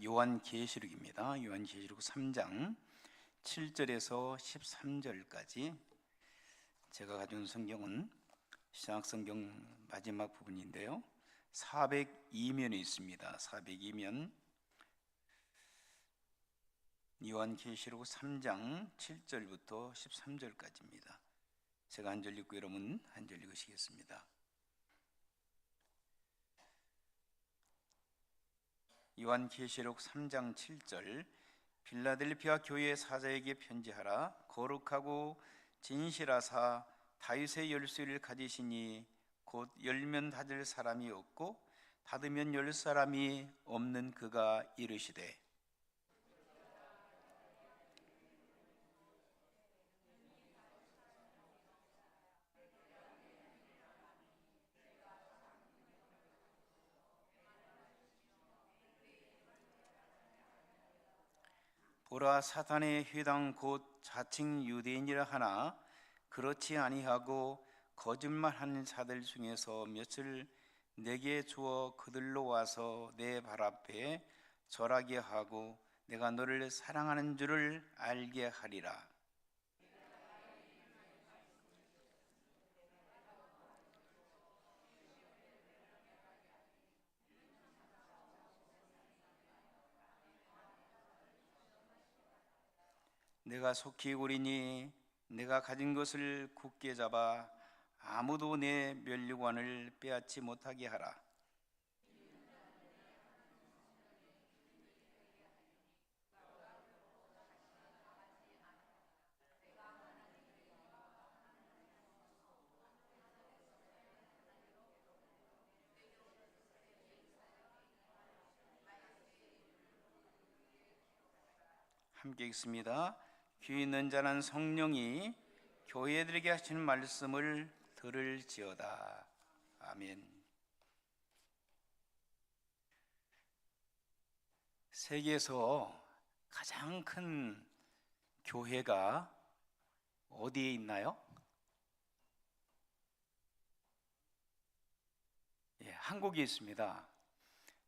요한계시록입니다. 요한계시록 3장 7절에서 13절까지 제가 가져온 성경은 신약성경 마지막 부분인데요. 402면에 있습니다. 402면 요한계시록 3장 7절부터 13절까지입니다. 제가 한 절 읽고 여러분 한 절 읽으시겠습니다. 요한계시록 3장 7절 빌라델피아 교회 사자에게 편지하라. 거룩하고 진실하사 다윗의 열쇠를 가지시니 곧 열면 닫을 사람이 없고 닫으면 열 사람이 없는 그가 이르시되 보라, 사탄의 회당 곧 자칭 유대인이라 하나 그렇지 아니하고 거짓말하는 자들 중에서 몇을 내게 주어 그들로 와서 내 발 앞에 절하게 하고 내가 너를 사랑하는 줄을 알게 하리라. 내가 속히 오리니 내가 가진 것을 굳게 잡아 아무도 내 면류관을 빼앗지 못하게 하라. 함께 읽습니다. 귀 있는 자는 성령이 교회들에게 하시는 말씀을 들을지어다. 아멘. 세계에서 가장 큰 교회가 어디에 있나요? 한국에 있습니다.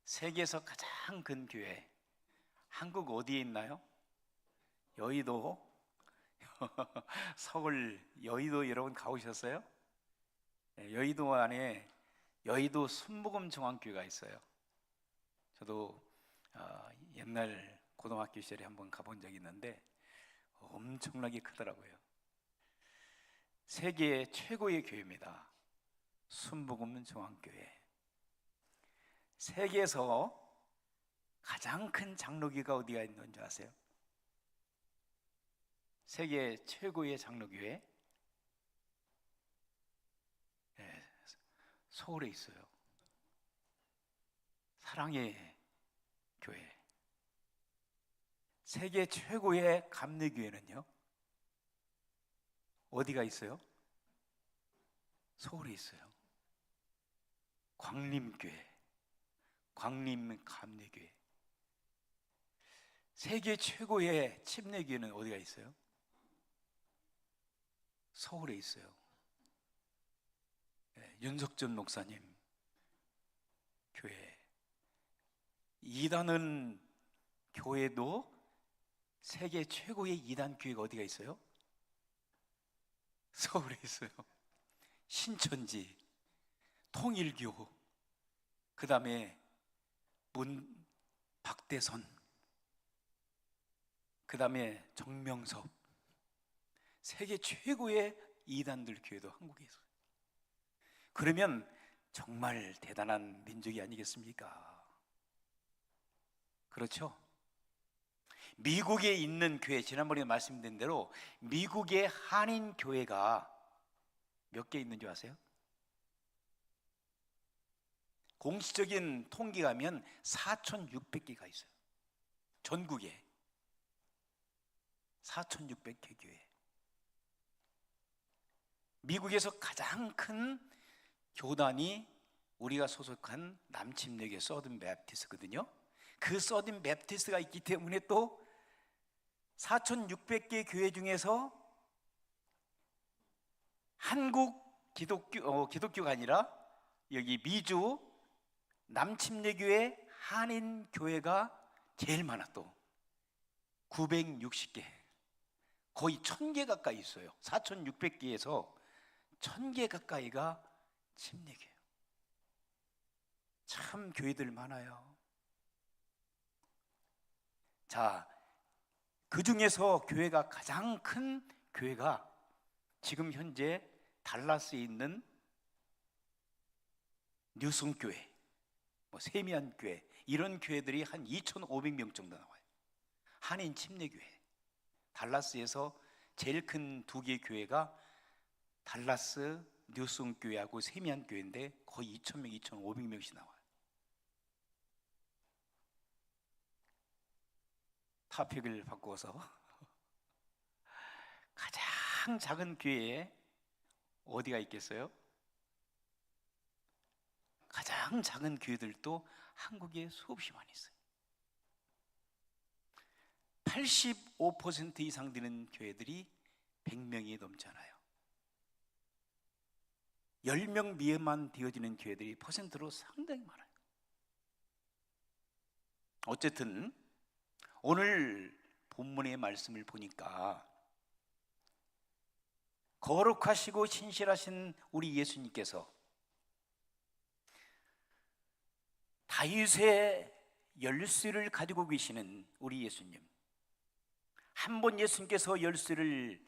세계에서 가장 큰 교회, 한국 어디에 있나요? 여의도. 서울 여의도 여러분 가보셨어요? 여의도 안에 여의도 순복음 중앙교회가 있어요. 저도 옛날 고등학교 시절에 한번 가본 적이 있는데 엄청나게 크더라고요. 세계 최고의 교회입니다. 순복음 중앙교회. 세계에서 가장 큰 장로교회가 어디가 있는 줄 아세요? 세계 최고의 장로교회? 서울에 있어요. 사랑의 교회. 세계 최고의 감리교회는요? 어디가 있어요? 서울에 있어요. 광림교회, 광림감리교회. 세계 최고의 침례교회는 어디가 있어요? 서울에 있어요. 윤석전 목사님 교회. 이단은 교회도 세계 최고의 이단 교회가 어디가 있어요? 서울에 있어요. 신천지, 통일교, 그 다음에 박대선, 그 다음에 정명섭. 세계 최고의 이단들 교회도 한국에 있어요. 그러면 정말 대단한 민족이 아니겠습니까? 그렇죠? 미국에 있는 교회, 지난번에 말씀드린 대로 미국의 한인 교회가 몇 개 있는 줄 아세요? 공식적인 통계가 하면 4,600개가 있어요. 전국에 4,600개 교회. 미국에서 가장 큰 교단이 우리가 소속한 남침례교 서든 베프티스트거든요. 그 서든 베프티스트가 있기 때문에 또 4,600개 교회 중에서 한국 기독교가 아니라 여기 미주 남침례교회 한인교회가 제일 많아. 또 960개, 거의 1000개 가까이 있어요. 4600개에서 1000개 가까이가 침례교회예요. 참 교회들 많아요. 자, 그 중에서 교회가 가장 큰 교회가 지금 현재 달라스에 있는 뉴성교회, 세미안교회, 이런 교회들이 한 2,500명 정도 나와요. 한인 침례교회. 달라스에서 제일 큰 두 개 교회가 달라스 뉴성교회하고 세미안교회인데 거의 2,000명, 2,500명씩 나와요. 타픽을 바꿔서 가장 작은 교회에 어디가 있겠어요? 가장 작은 교회들도 한국에 수없이 많이 있어요. 85% 이상 되는 교회들이 100명이 넘잖아요. 10명 미만만 되어지는 교회들이 퍼센트로 상당히 많아요. 어쨌든 오늘 본문의 말씀을 보니까 거룩하시고 신실하신 우리 예수님께서 다윗의 열쇠를 가지고 계시는 우리 예수님, 한 번 예수님께서 열쇠를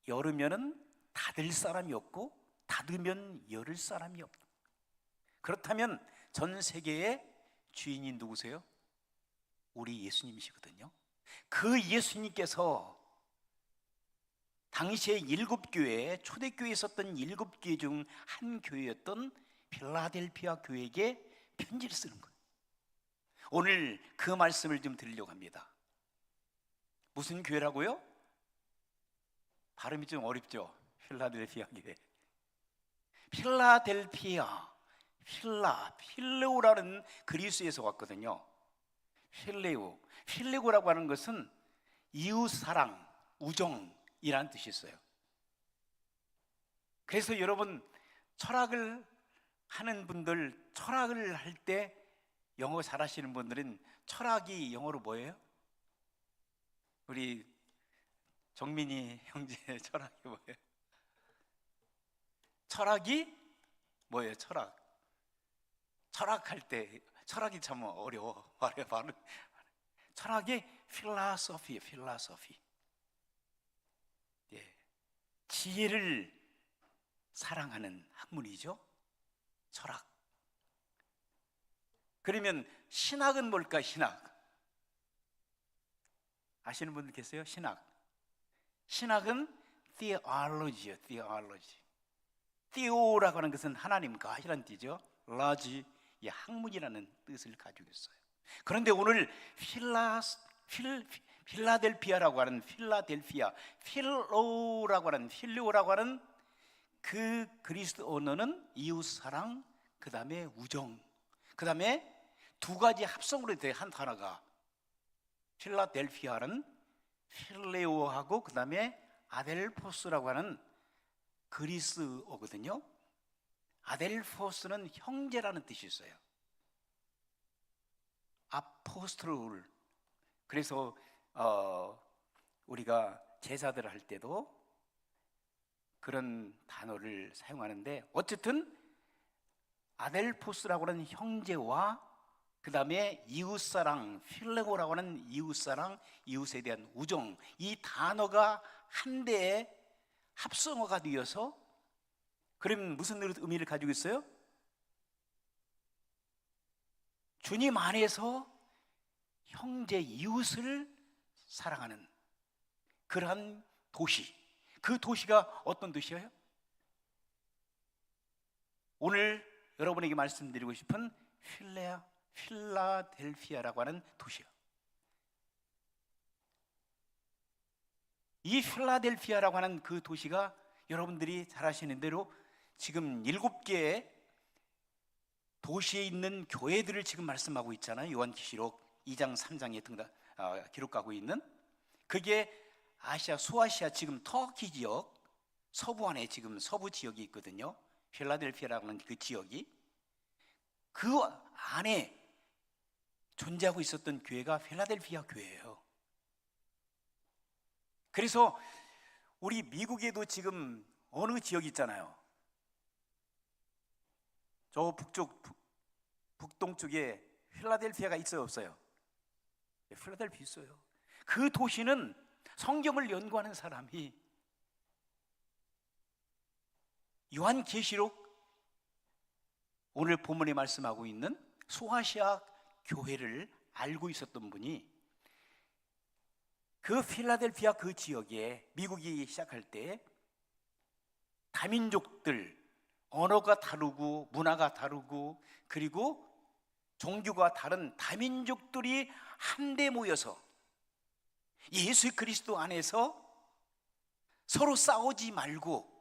열으면은 닫을 사람이 없고 닫으면 열을 사람이 없다. 그렇다면 전 세계의 주인이 누구세요? 우리 예수님이시거든요. 그 예수님께서 당시에 7교회, 초대교회에 있었던 7교회 중 한 교회였던 필라델피아 교회에게 편지를 쓰는 거예요. 오늘 그 말씀을 좀 드리려고 합니다. 무슨 교회라고요? 발음이 좀 어렵죠? 필라델피아 교회. 필라델피아, 필레오라는 그리스에서 왔거든요. 필레오라고 하는 것은 이웃사랑, 우정이라는 뜻이 있어요. 그래서 여러분, 철학을 하는 분들, 철학을 할 때 영어 잘하시는 분들은 철학이 영어로 뭐예요? 우리 정민이 형제 철학이 뭐예요? 철학이 뭐예요? 철학할 때 철학이 참 어려워. 말해. 철학이 필라소피예요. 필라소피. 예. 지혜를 사랑하는 학문이죠. 철학. 그러면 신학은 뭘까? 신학. 아시는 분들 계세요? 신학은 theology예요. theology. theo라고 하는 것은 하나님, God이라는 뜻이죠. logy, 학문이라는 뜻을 가지고 있어요. 그런데 오늘 필라델피아라고 하는 필레오라고 하는 그 그리스도 언어는 이웃사랑, 그 다음에 우정, 그 다음에 두 가지 합성으로 된 한 단어가 필라델피아는 필레오하고 그 다음에 아델포스라고 하는 그리스어거든요. 아델포스는 형제라는 뜻이 있어요. 아포스톨. 그래서 우리가 제사들을 할 때도 그런 단어를 사용하는데, 어쨌든 아델포스라고 하는 형제와 그 다음에 이웃사랑, 필레고라고 하는 이웃사랑, 이웃에 대한 우정, 이 단어가 한대에 합성어가 되어서, 그럼 무슨 의미를 가지고 있어요? 주님 안에서 형제, 이웃을 사랑하는 그러한 도시. 그 도시가 어떤 도시예요? 오늘 여러분에게 말씀드리고 싶은 필라델피아라고 하는 도시요. 이 필라델피아라고 하는 그 도시가 여러분들이 잘 아시는 대로 지금 7개의 도시에 있는 교회들을 지금 말씀하고 있잖아요. 요한계시록 2장 3장에 기록하고 있는, 그게 아시아, 소아시아, 지금 터키 지역 서부 안에 지금 서부 지역이 있거든요. 필라델피아라고 하는 그 지역이, 그 안에 존재하고 있었던 교회가 필라델피아 교회예요. 그래서 우리 미국에도 지금 어느 지역 있잖아요. 저 북동쪽에 필라델피아가 있어요, 없어요? 필라델피아 있어요. 그 도시는 성경을 연구하는 사람이 요한계시록 오늘 본문에 말씀하고 있는 소아시아 교회를 알고 있었던 분이 그 필라델피아 그 지역에 미국이 시작할 때 다민족들, 언어가 다르고 문화가 다르고 그리고 종교가 다른 다민족들이 한데 모여서 예수 그리스도 안에서 서로 싸우지 말고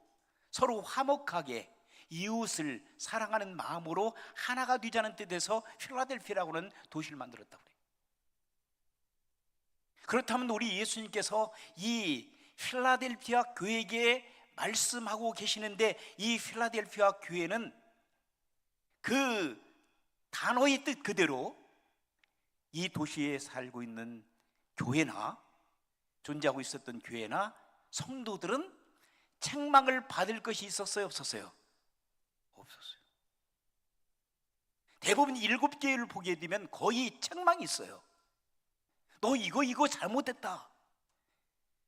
서로 화목하게 이웃을 사랑하는 마음으로 하나가 되자는 뜻에서 필라델피아라고 하는 도시를 만들었다고 그래요. 그렇다면 우리 예수님께서 이 필라델피아 교회에게 말씀하고 계시는데 이 필라델피아 교회는 그 단어의 뜻 그대로 이 도시에 살고 있는 교회나 존재하고 있었던 교회나 성도들은 책망을 받을 것이 있었어요, 없었어요? 없었어요. 대부분 7개를 보게 되면 거의 책망이 있어요. 너 이거 잘못했다.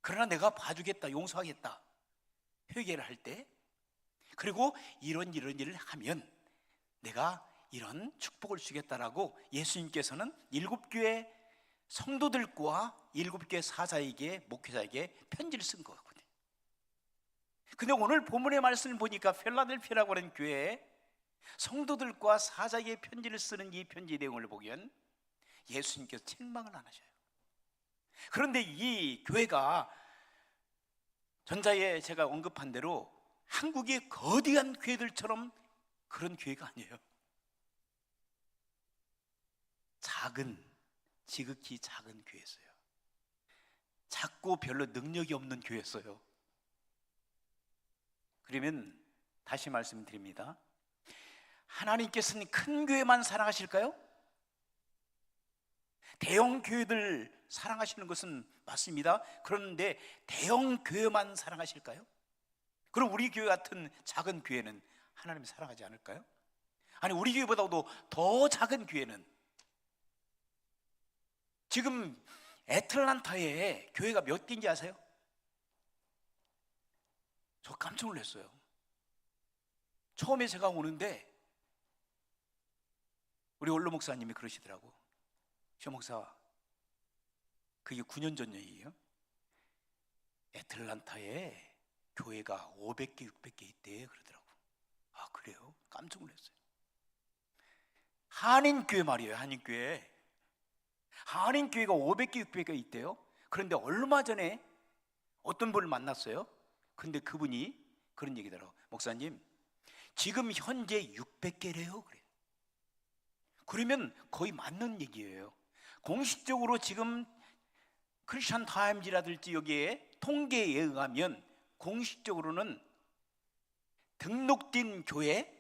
그러나 내가 봐주겠다, 용서하겠다. 회개를 할 때, 그리고 이런 일을 하면 내가 이런 축복을 주겠다라고 예수님께서는 7교회 성도들과 7교회 사자에게, 목회자에게 편지를 쓴 거거든요. 근데 오늘 본문의 말씀을 보니까 필라델피아라고 하는 교회에 성도들과 사자에게 편지를 쓰는 이 편지 내용을 보면 예수님께서 책망을 안 하셔요. 그런데 이 교회가 전자에 제가 언급한 대로 한국의 거대한 교회들처럼 그런 교회가 아니에요. 지극히 작은 교회였어요. 작고 별로 능력이 없는 교회였어요. 그러면 다시 말씀드립니다. 하나님께서는 큰 교회만 사랑하실까요? 대형 교회들 사랑하시는 것은 맞습니다. 그런데 대형 교회만 사랑하실까요? 그럼 우리 교회 같은 작은 교회는 하나님 사랑하지 않을까요? 아니, 우리 교회보다도 더 작은 교회는, 지금 애틀란타에 교회가 몇 개인지 아세요? 저 깜짝 놀랐어요. 처음에 제가 오는데 우리 원로 목사님이 그러시더라고. 셔 목사, 그게 9년 전 얘기예요. 애틀란타에 교회가 500개, 600개 있대 그러더라고. 아, 그래요? 깜짝 놀랐어요. 한인교회 말이에요. 한인교회가 500개, 600개 있대요. 그런데 얼마 전에 어떤 분을 만났어요. 근데 그분이 그런 얘기더라고. 목사님, 지금 현재 600개래요. 그래요. 그러면 거의 맞는 얘기예요. 공식적으로 지금 크리스천 타임즈라든지 여기에 통계에 의하면 공식적으로는 등록된 교회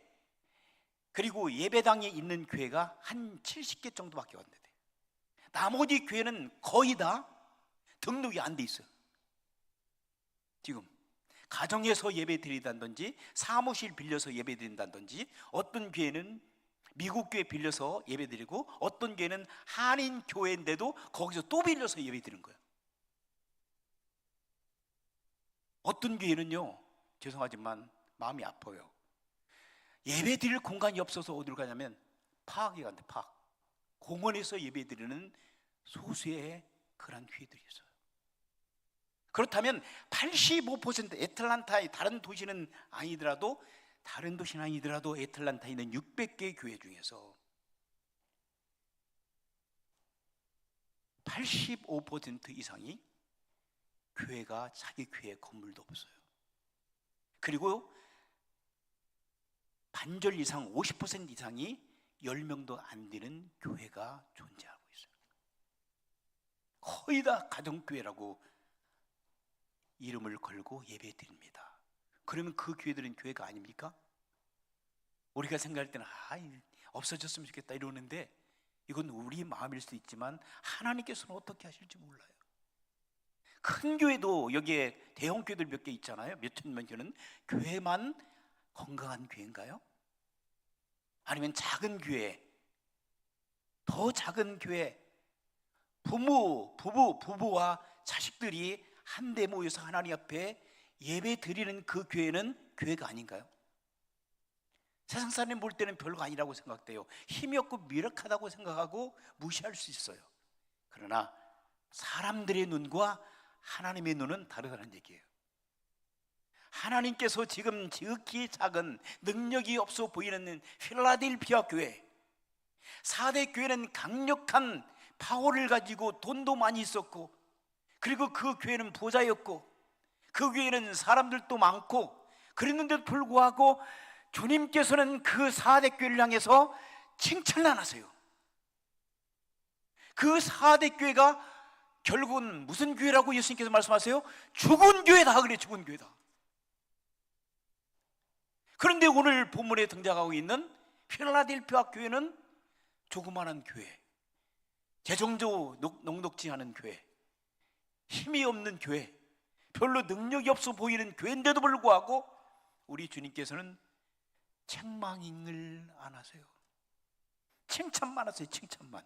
그리고 예배당에 있는 교회가 한 70개 정도밖에 안 돼요. 나머지 교회는 거의 다 등록이 안 돼 있어요. 지금 가정에서 예배 드린다든지 사무실 빌려서 예배 드린다든지, 어떤 교회는 미국 교회 빌려서 예배 드리고 어떤 교회는 한인 교회인데도 거기서 또 빌려서 예배 드리는 거예요. 어떤 교회는요, 죄송하지만 마음이 아파요. 예배 드릴 공간이 없어서 어디로 가냐면 파악에 간대. 파악. 공원에서 예배 드리는 소수의 그런 교회들이 있어요. 그렇다면 85% 애틀란타의 다른 도시는 아니더라도 애틀란타에 있는 600개 교회 중에서 85% 이상이 교회가 자기 교회 건물도 없어요. 그리고 반절 이상 50% 이상이 10명도 안 되는 교회가 존재하고 있어요. 거의 다 가정교회라고 이름을 걸고 예배 드립니다. 그러면 그 교회들은 교회가 아닙니까? 우리가 생각할 때는 없어졌으면 좋겠다 이러는데 이건 우리 마음일 수 있지만 하나님께서는 어떻게 하실지 몰라요. 큰 교회도 여기에 대형 교회들 몇 개 있잖아요. 몇 천만 교회는 교회만 건강한 교회인가요? 아니면 작은 교회, 더 작은 교회, 부부와 자식들이 한데 모여서 하나님 앞에 예배 드리는 그 교회는 교회가 아닌가요? 세상 사람이 볼 때는 별거 아니라고 생각돼요. 힘이 없고 미력하다고 생각하고 무시할 수 있어요. 그러나 사람들의 눈과 하나님의 눈은 다르다는 얘기예요. 하나님께서 지금 지극히 작은 능력이 없어 보이는 필라델피아 교회, 4대 교회는 강력한 파워를 가지고 돈도 많이 있었고, 그리고 그 교회는 부자였고, 그 교회는 사람들도 많고, 그랬는데도 불구하고 주님께서는 그 4대 교회를 향해서 칭찬을 안 하세요. 그 4대 교회가 결국은 무슨 교회라고 예수님께서 말씀하세요? 죽은 교회다 그래. 죽은 교회다. 그런데 오늘 본문에 등장하고 있는 필라델피아 교회는 조그마한 교회, 재정적으로 넉넉지 않은 교회, 힘이 없는 교회, 별로 능력이 없어 보이는 교회인데도 불구하고 우리 주님께서는 책망을 안 하세요. 칭찬만 하세요. 칭찬만.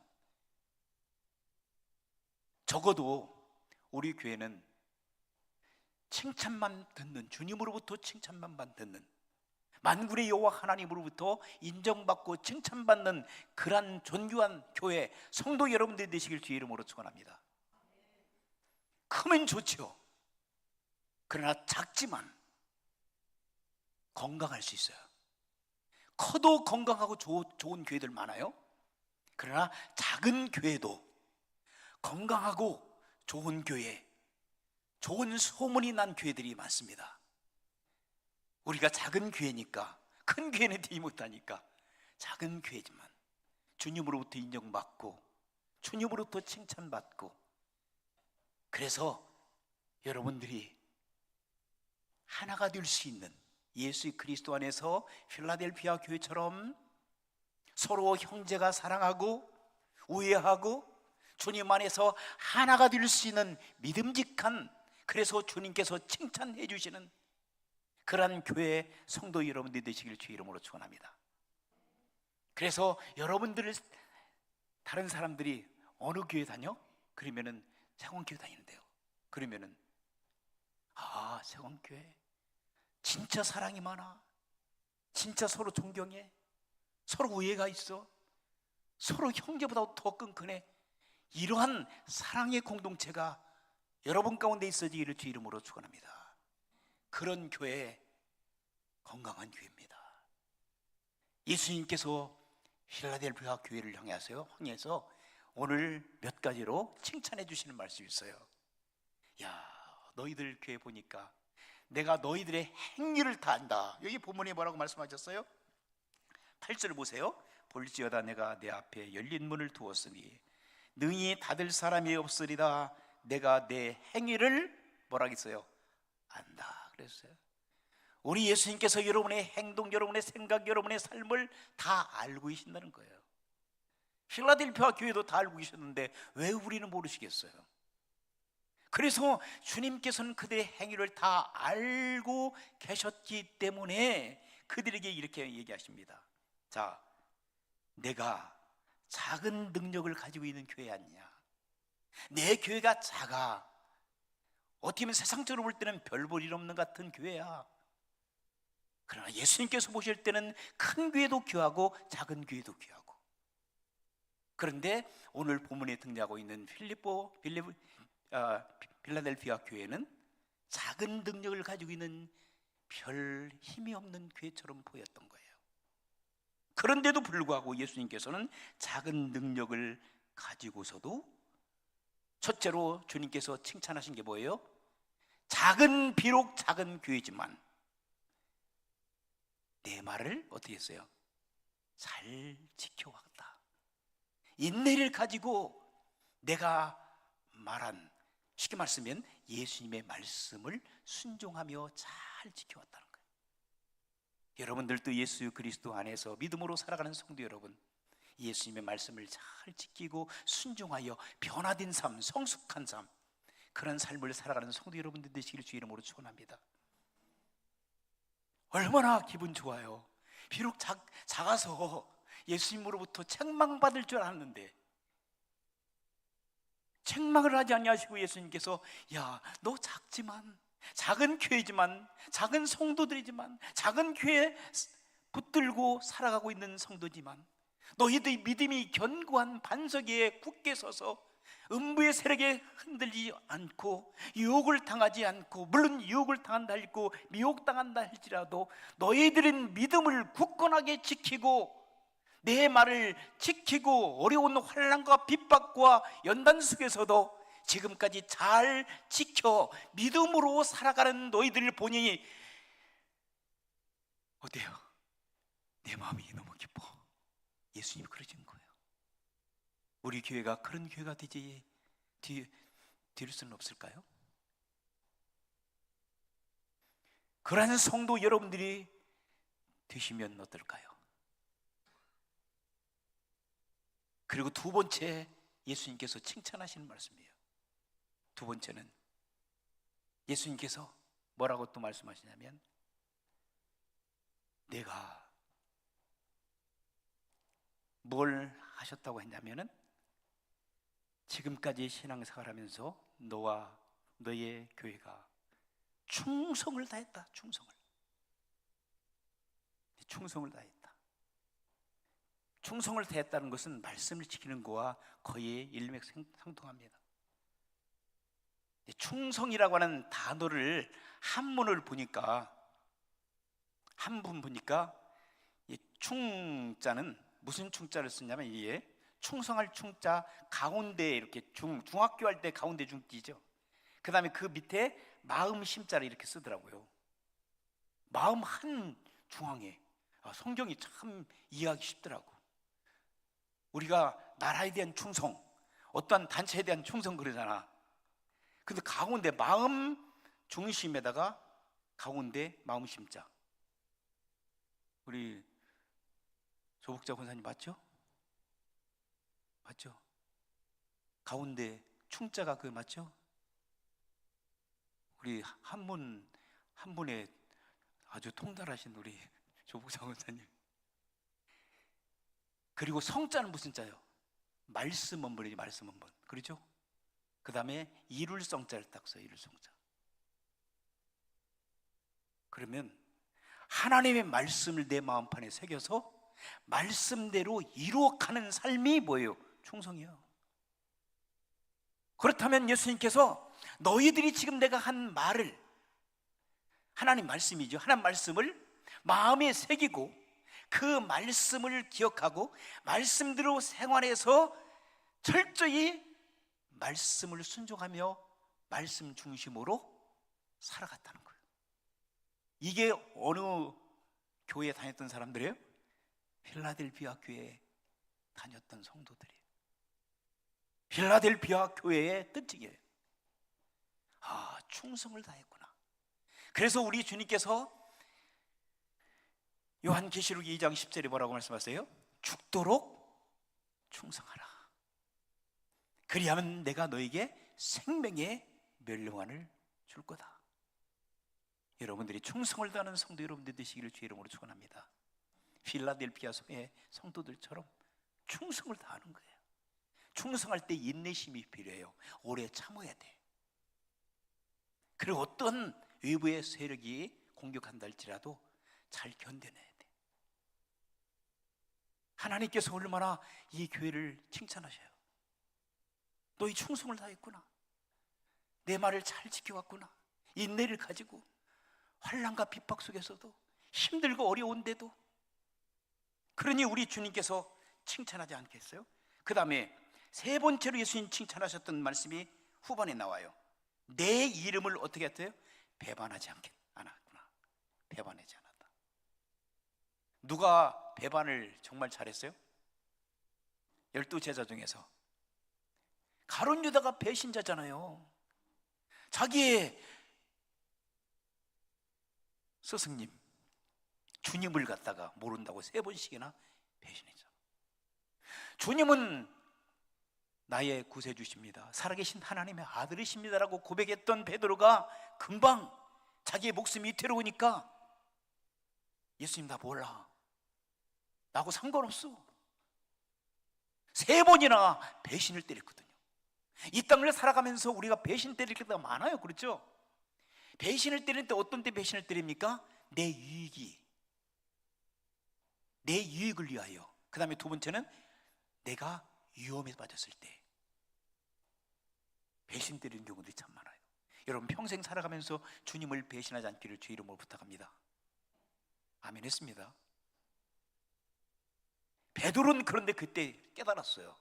적어도 우리 교회는 칭찬만 듣는, 주님으로부터 칭찬만 듣는, 만군의 여호와 하나님으로부터 인정받고 칭찬받는 그러한 존귀한 교회, 성도 여러분들이 되시길 주의 이름으로 축원합니다. 크면 좋죠. 그러나 작지만 건강할 수 있어요. 커도 건강하고 좋은 교회들 많아요. 그러나 작은 교회도 건강하고 좋은 교회, 좋은 소문이 난 교회들이 많습니다. 우리가 작은 교회니까, 큰 교회는 되지 못하니까 작은 교회지만 주님으로부터 인정받고 주님으로부터 칭찬받고, 그래서 여러분들이 하나가 될 수 있는 예수 그리스도 안에서 필라델피아 교회처럼 서로 형제가 사랑하고 우애하고 주님 안에서 하나가 될 수 있는 믿음직한, 그래서 주님께서 칭찬해 주시는 그러한 교회 성도 여러분들이 되시길 주의 이름으로 축원합니다. 그래서 여러분들을 다른 사람들이 어느 교회 다녀? 그러면은 세원교회 다니는데요. 그러면은 세원교회 진짜 사랑이 많아, 진짜 서로 존경해, 서로 우애가 있어, 서로 형제보다 더 끈끈해. 이러한 사랑의 공동체가 여러분 가운데 있어지기를 주 이름으로 축원합니다. 그런 교회, 건강한 교회입니다. 예수님께서 필라델피아 교회를 향해서 오늘 몇 가지로 칭찬해 주시는 말씀이 있어요. 야, 너희들 교회 보니까 내가 너희들의 행위를 다 안다. 여기 본문에 뭐라고 말씀하셨어요? 8절 보세요. 볼지어다 내가 내 앞에 열린 문을 두었으니 능히 닫을 사람이 없으리다. 내가 내 행위를 뭐라고 했어요? 안다 그랬어요. 우리 예수님께서 여러분의 행동, 여러분의 생각, 여러분의 삶을 다 알고 계신다는 거예요. 필라델피아 교회도 다 알고 계셨는데 왜 우리는 모르시겠어요? 그래서 주님께서는 그들의 행위를 다 알고 계셨기 때문에 그들에게 이렇게 얘기하십니다. 자, 내가 작은 능력을 가지고 있는 교회 아니냐? 내 교회가 작아. 어떻게 보면 세상적으로 볼 때는 별 볼 일 없는 같은 교회야. 그러나 예수님께서 보실 때는 큰 교회도 귀하고 작은 교회도 귀하고. 그런데 오늘 본문에 등장하고 있는 필라델피아 교회는 작은 능력을 가지고 있는 별 힘이 없는 교회처럼 보였던 거예요. 그런데도 불구하고 예수님께서는 작은 능력을 가지고서도 첫째로 주님께서 칭찬하신 게 뭐예요? 비록 작은 교회지만 내 말을 어떻게 했어요? 잘 지켜왔다. 인내를 가지고 내가 말한, 쉽게 말씀하면 예수님의 말씀을 순종하며 잘 지켜왔다는 거예요. 여러분들도 예수 그리스도 안에서 믿음으로 살아가는 성도 여러분, 예수님의 말씀을 잘 지키고 순종하여 변화된 삶, 성숙한 삶, 그런 삶을 살아가는 성도 여러분들 되시기를 주의 이름으로 축원합니다. 얼마나 기분 좋아요. 비록 작아서 예수님으로부터 책망받을 줄 알았는데 책망을 하지 아니하시고 예수님께서 야, 너 작지만, 작은 교회지만, 작은 성도들이지만, 작은 교회에 붙들고 살아가고 있는 성도지만, 너희들의 믿음이 견고한 반석 위에 굳게 서서 음부의 세력에 흔들리지 않고 유혹을 당하지 않고, 물론 유혹을 당한다 할지고 미혹당한다 할지라도 너희들은 믿음을 굳건하게 지키고 내 말을 지키고 어려운 환난과 핍박과 연단 속에서도 지금까지 잘 지켜 믿음으로 살아가는 너희들을 보니 어때요? 내 마음이 너무 기뻐. 예수님이 그러신 거예요. 우리 교회가 그런 교회가 될 수는 없을까요? 그러한 성도 여러분들이 되시면 어떨까요? 그리고 두 번째, 예수님께서 칭찬하시는 말씀이에요. 두 번째는 예수님께서 뭐라고 또 말씀하시냐면, 내가 뭘 하셨다고 했냐면은, 지금까지 신앙생활 하면서 너와 너의 교회가 충성을 다했다. 충성을 다했다. 충성을 다했다는 것은 말씀을 지키는 것과 거의 일맥상통합니다. 충성이라고 하는 단어를 한문을 보니까, 한문 보니까 이 충자는 무슨 충자를 쓰냐면, 이게 충성할 충자 가운데 이렇게 중학교 할 때 가운데 중띠죠. 그 다음에 그 밑에 마음 심자를 이렇게 쓰더라고요. 마음 한 중앙에. 성경이 참 이해하기 쉽더라고. 우리가 나라에 대한 충성, 어떠한 단체에 대한 충성 그러잖아. 근데 가운데 마음 중심에다가 가운데 마음 심자. 우리 조복자 권사님 맞죠? 맞죠? 가운데 충자가 그 맞죠? 우리 한 분에 아주 통달하신 우리 조복자 권사님. 그리고 성자는 무슨 자요? 말씀 원본이지, 말씀 원본. 그렇죠? 그 다음에 이룰 성자를 딱 써요. 이룰 성자. 그러면 하나님의 말씀을 내 마음판에 새겨서 말씀대로 이루어가는 삶이 뭐예요? 충성이요. 그렇다면 예수님께서 너희들이 지금 내가 한 말을, 하나님 말씀이죠, 하나님 말씀을 마음에 새기고 그 말씀을 기억하고 말씀대로 생활해서 철저히 말씀을 순종하며 말씀 중심으로 살아갔다는 거예요. 이게 어느 교회에 다녔던 사람들이에요? 필라델피아 교회에 다녔던 성도들이에요. 필라델피아 교회의 뜻이에요. 충성을 다했구나. 그래서 우리 주님께서 요한계시록 2장 10절에 뭐라고 말씀하세요? 죽도록 충성하라. 그리하면 내가 너에게 생명의 멸류관을 줄 거다. 여러분들이 충성을 다하는 성도 여러분들 되시기를 주의 이름으로 축원합니다. 필라델피아 성도들처럼 충성을 다하는 거예요. 충성할 때 인내심이 필요해요. 오래 참아야 돼. 그리고 어떤 외부의 세력이 공격한다 할지라도 잘 견뎌내야 돼. 하나님께서 얼마나 이 교회를 칭찬하셔요. 너희 충성을 다했구나. 내 말을 잘 지켜왔구나. 인내를 가지고 환난과 핍박 속에서도 힘들고 어려운데도. 그러니 우리 주님께서 칭찬하지 않겠어요? 그 다음에 세 번째로 예수님 칭찬하셨던 말씀이 후반에 나와요. 내 이름을 어떻게 했어요? 배반하지 않았구나. 배반하지 않았다. 누가 배반을 정말 잘했어요? 12제자 중에서 가룟 유다가 배신자잖아요. 자기의 스승님 주님을 갖다가 모른다고 3번씩이나 배신했죠. 주님은 나의 구세주십니다, 살아계신 하나님의 아들이십니다라고 고백했던 베드로가 금방 자기의 목숨이 위태로우니까 예수님 나 몰라, 나하고 상관없어, 3번이나 배신을 때렸거든요. 이 땅을 살아가면서 우리가 배신 때릴 때가 많아요. 그렇죠? 배신을 때릴 때 어떤 때 배신을 때립니까? 내 유익을 위하여. 그 다음에 2번째는 내가 위험에 빠졌을 때 배신 때리는 경우들이 참 많아요. 여러분 평생 살아가면서 주님을 배신하지 않기를 주 이름으로 부탁합니다. 아멘 했습니다. 베드로는 그런데 그때 깨달았어요.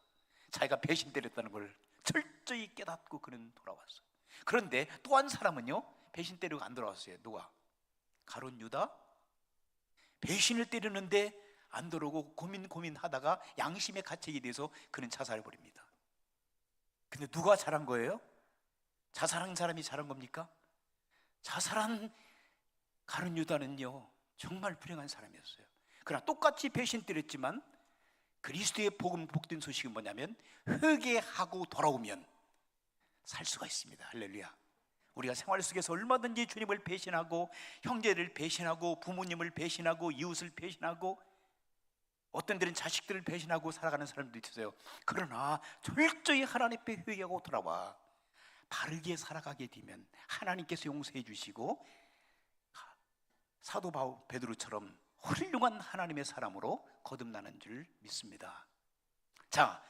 자기가 배신 때렸다는 걸 철저히 깨닫고 그는 돌아왔어요. 그런데 또 한 사람은요, 배신 때리고 안 돌아왔어요. 누가? 가룟 유다. 배신을 때리는데 안 돌아오고 고민하다가 양심의 가책이 돼서 그는 자살해 버립니다. 근데 누가 잘한 거예요? 자살한 사람이 잘한 겁니까? 자살한 가룟 유다는요 정말 불행한 사람이었어요. 그러나 똑같이 배신 때렸지만 그리스도의 복음, 복된 소식은 뭐냐면 회개하고 돌아오면 살 수가 있습니다. 할렐루야. 우리가 생활 속에서 얼마든지 주님을 배신하고 형제를 배신하고 부모님을 배신하고 이웃을 배신하고 어떤 데는 자식들을 배신하고 살아가는 사람도 있어요. 그러나 철저히 하나님 앞에 회개하고 돌아와 바르게 살아가게 되면 하나님께서 용서해 주시고 사도 베드로처럼 훌륭한 하나님의 사람으로 거듭나는 줄 믿습니다. 자,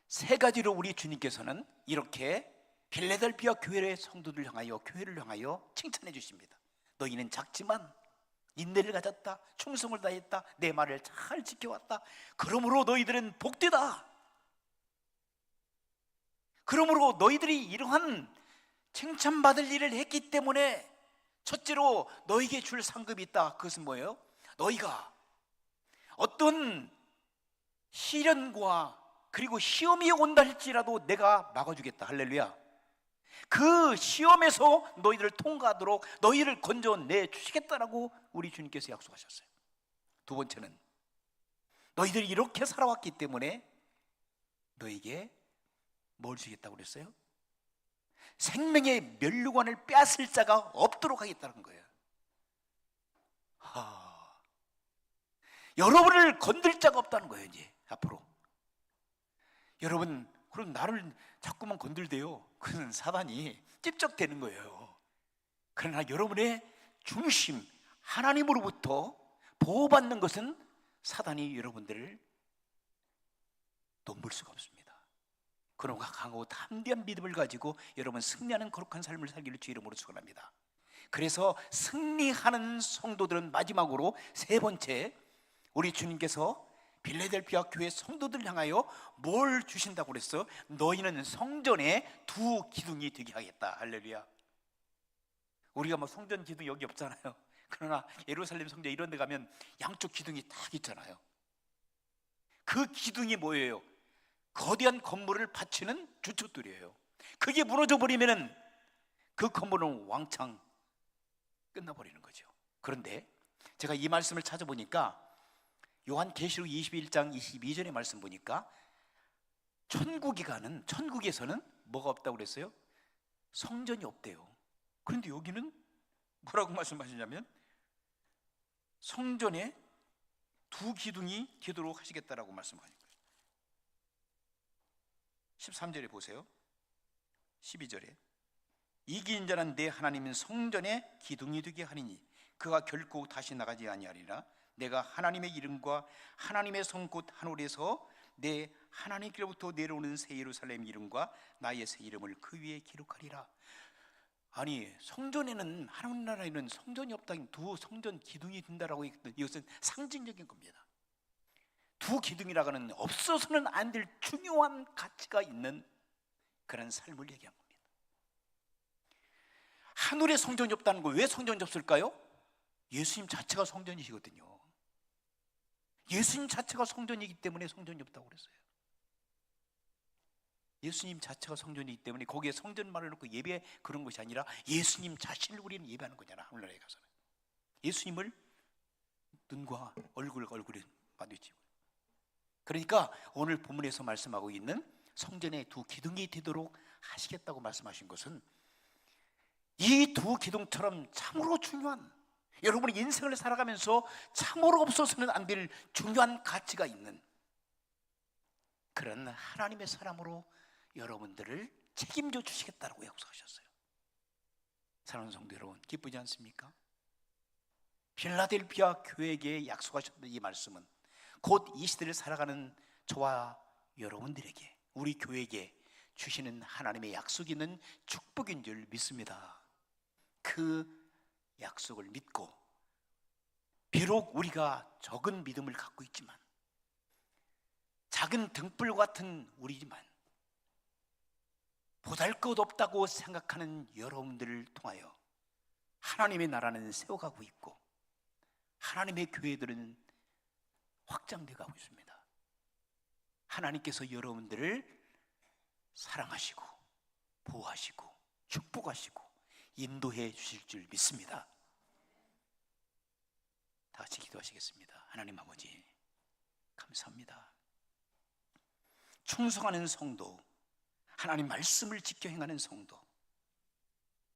3가지로 우리 주님께서는 이렇게 빌레델피아 교회의 성도들 향하여, 교회를 향하여 칭찬해 주십니다. 너희는 작지만 인내를 가졌다, 충성을 다했다, 내 말을 잘 지켜왔다, 그러므로 너희들은 복되다. 그러므로 너희들이 이러한 칭찬받을 일을 했기 때문에 첫째로 너희에게 줄 상급이 있다. 그것은 뭐예요? 너희가 어떤 시련과 그리고 시험이 온다 할지라도 내가 막아주겠다. 할렐루야. 그 시험에서 너희들을 통과하도록 너희를 건져내 주시겠다라고 우리 주님께서 약속하셨어요. 2번째는 너희들이 이렇게 살아왔기 때문에 너희에게 뭘 주겠다고 그랬어요? 생명의 면류관을 빼앗을 자가 없도록 하겠다는 거예요. 여러분을 건들 자가 없다는 거예요. 이제 앞으로 여러분, 그럼 나를 자꾸만 건들대요. 그건 사단이 찝적대는 거예요. 그러나 여러분의 중심 하나님으로부터 보호받는 것은 사단이 여러분들을 넘볼 수가 없습니다. 그런가 강하고 담대한 믿음을 가지고 여러분 승리하는 거룩한 삶을 살기를 주 이름으로 축원합니다. 그래서 승리하는 성도들은 마지막으로 3번째, 우리 주님께서 빌레델피아 교회 성도들 향하여 뭘 주신다고 그랬어? 너희는 성전의 2 기둥이 되게 하겠다. 할렐루야. 우리가 뭐 성전 기둥 여기 없잖아요. 그러나 예루살렘 성전 이런 데 가면 양쪽 기둥이 딱 있잖아요. 그 기둥이 뭐예요? 거대한 건물을 받치는 주춧돌이에요. 그게 무너져 버리면은 그 건물은 왕창 끝나버리는 거죠. 그런데 제가 이 말씀을 찾아보니까 요한계시록 21장 22절의 말씀 보니까 천국에서는 뭐가 없다고 그랬어요? 성전이 없대요. 그런데 여기는 뭐라고 말씀하시냐면 성전에 2 기둥이 되도록 하시겠다라고 말씀하는 거예요. 13절에 보세요. 12절에 이기는 자는 내 하나님은 성전에 기둥이 되게 하리니 그가 결코 다시 나가지 아니하리라. 내가 하나님의 이름과 하나님의 성 곧 하늘에서 내 하나님께로부터 내려오는 새 예루살렘 이름과 나의 새 이름을 그 위에 기록하리라. 아니, 성전에는, 하나님 나라에는 성전이 없다, 2 성전 기둥이 된다라고 했거든요. 이것은 상징적인 겁니다. 2 기둥이라고 하는 없어서는 안 될 중요한 가치가 있는 그런 삶을 얘기한 겁니다. 하늘에 성전이 없다는 거, 왜 성전이 없을까요? 예수님 자체가 성전이시거든요. 예수님 자체가 성전이기 때문에 성전이 없다고 그랬어요. 예수님 자체가 성전이기 때문에 거기에 성전만을 놓고 예배 그런 것이 아니라 예수님 자신을 우리는 예배하는 거잖아. 하늘나라에 가서는 예수님을 눈과 얼굴에 마주치고 그러니까 오늘 본문에서 말씀하고 있는 성전의 두 기둥이 되도록 하시겠다고 말씀하신 것은 이 두 기둥처럼 참으로 중요한, 여러분의 인생을 살아가면서 참으로 없어서는 안 될 중요한 가치가 있는 그런 하나님의 사람으로 여러분들을 책임져 주시겠다고 약속하셨어요. 사랑하는 성도 여러분, 기쁘지 않습니까? 필라델피아 교회에게 약속하셨던 이 말씀은 곧 이 시대를 살아가는 저와 여러분들에게, 우리 교회에게 주시는 하나님의 약속이 있는 축복인 줄 믿습니다. 그 약속을 믿고 비록 우리가 적은 믿음을 갖고 있지만, 작은 등불 같은 우리지만 보잘것없다고 생각하는 여러분들을 통하여 하나님의 나라는 세워가고 있고 하나님의 교회들은 확장되어 가고 있습니다. 하나님께서 여러분들을 사랑하시고 보호하시고 축복하시고 인도해 주실 줄 믿습니다. 다 같이 기도하시겠습니다. 하나님 아버지, 감사합니다. 충성하는 성도, 하나님 말씀을 지켜 행하는 성도,